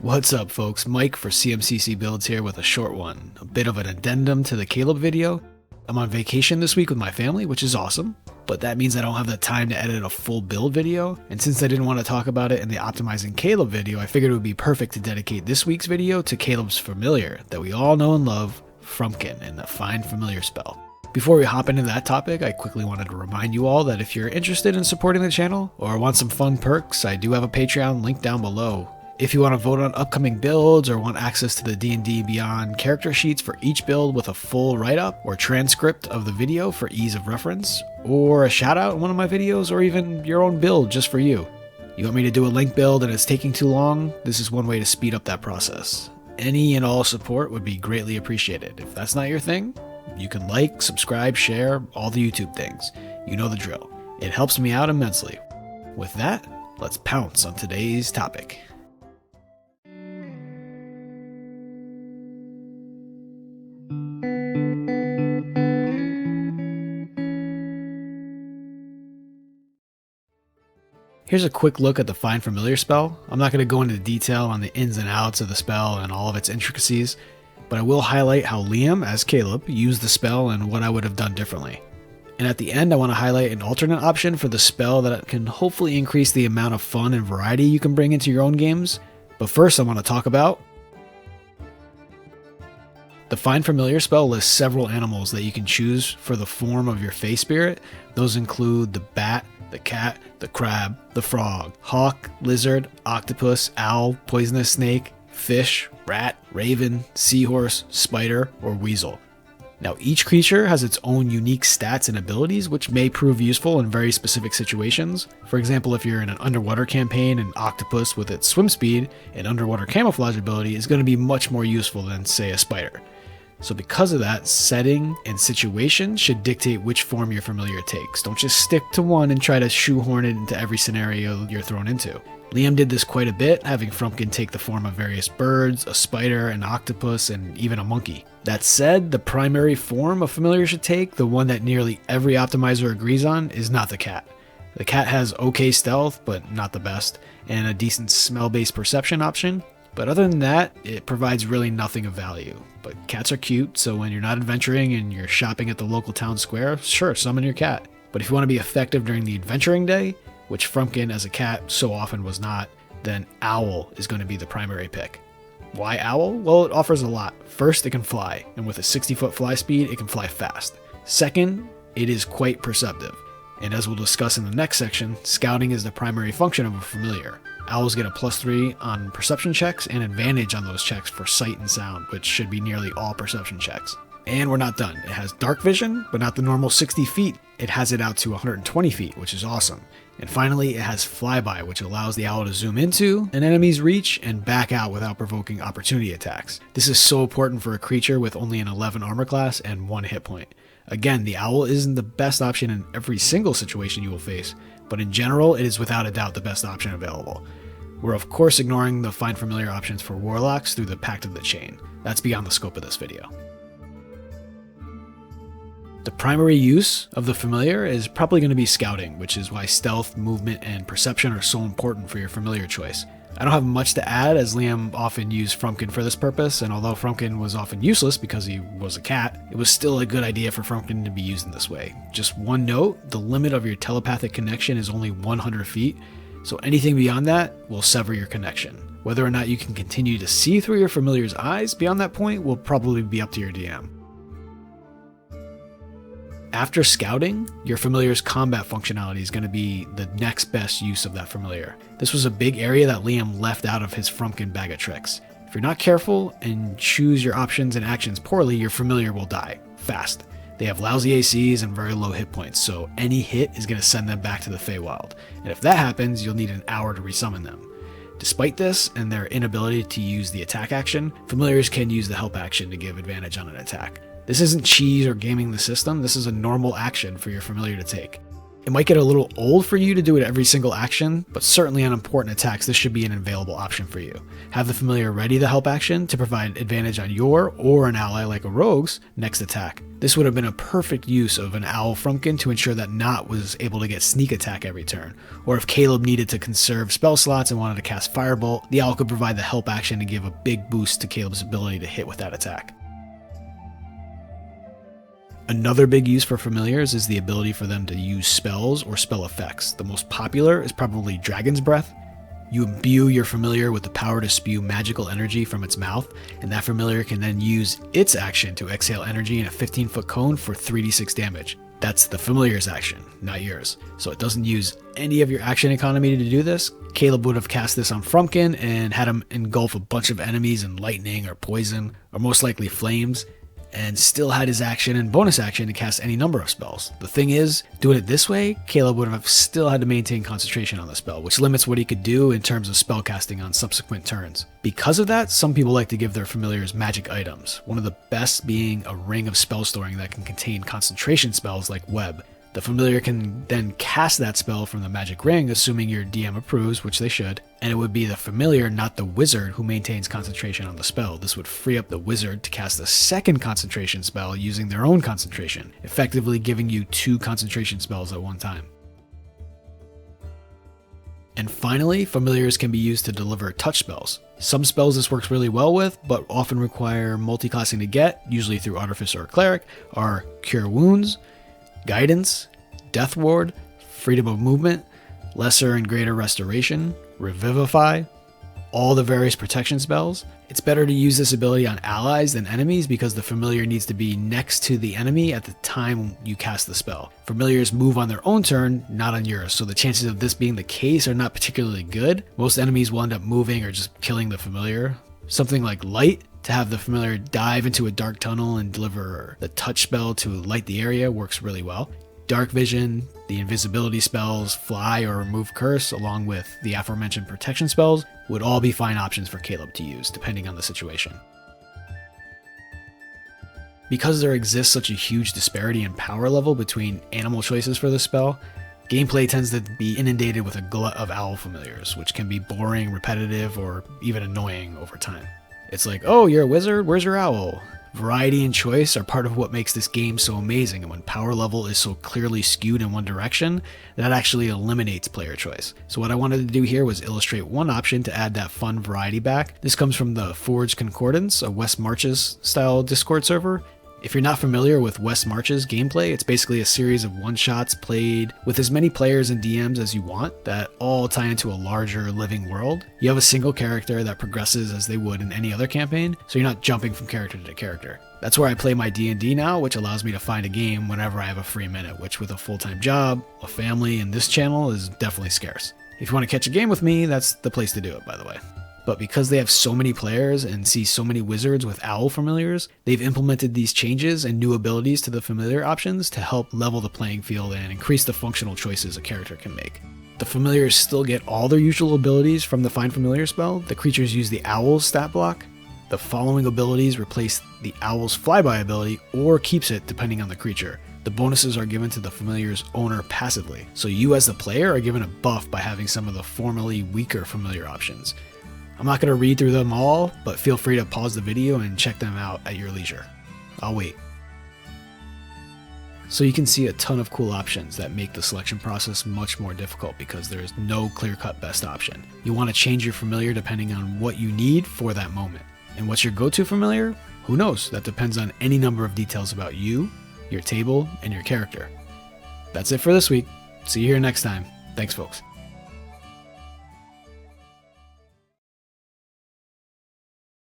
What's up folks, Mike for CMCC Builds here with a short one, a bit of an addendum to the Caleb video. I'm on vacation this week with my family, which is awesome, but that means I don't have the time to edit a full build video, and since I didn't want to talk about it in the Optimizing Caleb video, I figured it would be perfect to dedicate this week's video to Caleb's familiar that we all know and love, Frumpkin, and the Find Familiar spell. Before we hop into that topic, I quickly wanted to remind you all that if you're interested in supporting the channel, or want some fun perks, I do have a Patreon link down below. If you want to vote on upcoming builds or want access to the D&D Beyond character sheets for each build with a full write-up or transcript of the video for ease of reference, or a shout out in one of my videos, or even your own build just for you. You want me to do a link build and it's taking too long? This is one way to speed up that process. Any and all support would be greatly appreciated. If that's not your thing, you can like, subscribe, share, all the YouTube things. You know the drill. It helps me out immensely. With that, let's pounce on today's topic. Here's a quick look at the Find Familiar spell. I'm not going to go into detail on the ins and outs of the spell and all of its intricacies, but I will highlight how Liam, as Caleb, used the spell and what I would have done differently. And at the end, I want to highlight an alternate option for the spell that can hopefully increase the amount of fun and variety you can bring into your own games. But first, I want to talk about the Find Familiar spell lists several animals that you can choose for the form of your Fey spirit. Those include the bat, the cat, the crab, the frog, hawk, lizard, octopus, owl, poisonous snake, fish, rat, raven, seahorse, spider, or weasel. Now, each creature has its own unique stats and abilities, which may prove useful in very specific situations. For example, if you're in an underwater campaign, an octopus with its swim speed and underwater camouflage ability is going to be much more useful than, say, a spider. So because of that, setting and situation should dictate which form your familiar takes. Don't just stick to one and try to shoehorn it into every scenario you're thrown into. Liam did this quite a bit, having Frumpkin take the form of various birds, a spider, an octopus, and even a monkey. That said, the primary form a familiar should take, the one that nearly every optimizer agrees on, is not the cat. The cat has okay stealth, but not the best, and a decent smell-based perception option. But other than that, it provides really nothing of value. But cats are cute, so when you're not adventuring and you're shopping at the local town square, sure, summon your cat. But if you want to be effective during the adventuring day, which Frumpkin as a cat so often was not, then Owl is going to be the primary pick. Why Owl? Well, it offers a lot. First, it can fly, and with a 60-foot fly speed, it can fly fast. Second, it is quite perceptive. And as we'll discuss in the next section, scouting is the primary function of a familiar. Owls get a +3 on perception checks and advantage on those checks for sight and sound, which should be nearly all perception checks. And we're not done. It has dark vision, but not the normal 60 feet. It has it out to 120 feet, which is awesome. And finally, it has flyby, which allows the owl to zoom into an enemy's reach and back out without provoking opportunity attacks. This is so important for a creature with only an 11 armor class and 1 hit point. Again, the owl isn't the best option in every single situation you will face, but in general, it is without a doubt the best option available. We're of course ignoring the Find Familiar options for warlocks through the Pact of the Chain. That's beyond the scope of this video. The primary use of the familiar is probably going to be scouting, which is why stealth, movement, and perception are so important for your familiar choice. I don't have much to add, as Liam often used Frumpkin for this purpose, and although Frumpkin was often useless because he was a cat, it was still a good idea for Frumpkin to be used in this way. Just one note, the limit of your telepathic connection is only 100 feet, so anything beyond that will sever your connection. Whether or not you can continue to see through your familiar's eyes beyond that point will probably be up to your DM. After scouting, your familiar's combat functionality is going to be the next best use of that familiar. This was a big area that Liam left out of his Frumpkin bag of tricks. If you're not careful and choose your options and actions poorly, your familiar will die fast. They have lousy ACs and very low hit points, so any hit is going to send them back to the Feywild. And if that happens, you'll need an hour to resummon them. Despite this and their inability to use the attack action, familiars can use the help action to give advantage on an attack. This isn't cheese or gaming the system, this is a normal action for your familiar to take. It might get a little old for you to do it every single action, but certainly on important attacks this should be an available option for you. Have the familiar ready the help action to provide advantage on your, or an ally like a rogue's, next attack. This would have been a perfect use of an owl Frumpkin to ensure that Not was able to get sneak attack every turn, or if Caleb needed to conserve spell slots and wanted to cast Firebolt, the owl could provide the help action to give a big boost to Caleb's ability to hit with that attack. Another big use for familiars is the ability for them to use spells or spell effects. The most popular is probably Dragon's Breath. You imbue your familiar with the power to spew magical energy from its mouth, and that familiar can then use its action to exhale energy in a 15-foot cone for 3d6 damage. That's the familiar's action, not yours. So it doesn't use any of your action economy to do this. Caleb would have cast this on Frumpkin and had him engulf a bunch of enemies in lightning or poison, or most likely flames, and still had his action and bonus action to cast any number of spells. The thing is, doing it this way, Caleb would have still had to maintain concentration on the spell, which limits what he could do in terms of spell casting on subsequent turns. Because of that, some people like to give their familiars magic items, one of the best being a ring of spell storing that can contain concentration spells like Web. The familiar can then cast that spell from the magic ring, assuming your DM approves, which they should, and it would be the familiar, not the wizard, who maintains concentration on the spell. This would free up the wizard to cast a second concentration spell using their own concentration, effectively giving you 2 concentration spells at one time. And finally, familiars can be used to deliver touch spells. Some spells this works really well with, but often require multiclassing to get, usually through Artificer or Cleric, are Cure Wounds, Guidance, Death Ward, Freedom of Movement, Lesser and Greater Restoration, Revivify, all the various protection spells. It's better to use this ability on allies than enemies because the familiar needs to be next to the enemy at the time you cast the spell. Familiars move on their own turn, not on yours, so the chances of this being the case are not particularly good. Most enemies will end up moving or just killing the familiar. Something like Light, to have the familiar dive into a dark tunnel and deliver the touch spell to light the area, works really well. Dark Vision, the invisibility spells, Fly or Remove Curse, along with the aforementioned protection spells, would all be fine options for Caleb to use, depending on the situation. Because there exists such a huge disparity in power level between animal choices for this spell, gameplay tends to be inundated with a glut of owl familiars, which can be boring, repetitive, or even annoying over time. It's like, oh, you're a wizard? Where's your owl? Variety and choice are part of what makes this game so amazing, and when power level is so clearly skewed in one direction, that actually eliminates player choice. So what I wanted to do here was illustrate one option to add that fun variety back. This comes from the Forge Concordance, a West Marches style Discord server. If you're not familiar with West Marches gameplay, it's basically a series of one-shots played with as many players and DMs as you want that all tie into a larger living world. You have a single character that progresses as they would in any other campaign, so you're not jumping from character to character. That's where I play my D&D now, which allows me to find a game whenever I have a free minute, which with a full-time job, a family, and this channel is definitely scarce. If you want to catch a game with me, that's the place to do it, by the way. But because they have so many players and see so many wizards with owl familiars, they've implemented these changes and new abilities to the familiar options to help level the playing field and increase the functional choices a character can make. The familiars still get all their usual abilities from the Find Familiar spell. The creatures use the owl's stat block. The following abilities replace the owl's flyby ability or keeps it depending on the creature. The bonuses are given to the familiar's owner passively, so you as the player are given a buff by having some of the formerly weaker familiar options. I'm not going to read through them all, but feel free to pause the video and check them out at your leisure. I'll wait. So you can see a ton of cool options that make the selection process much more difficult because there is no clear-cut best option. You want to change your familiar depending on what you need for that moment. And what's your go-to familiar? Who knows? That depends on any number of details about you, your table, and your character. That's it for this week. See you here next time. Thanks, folks.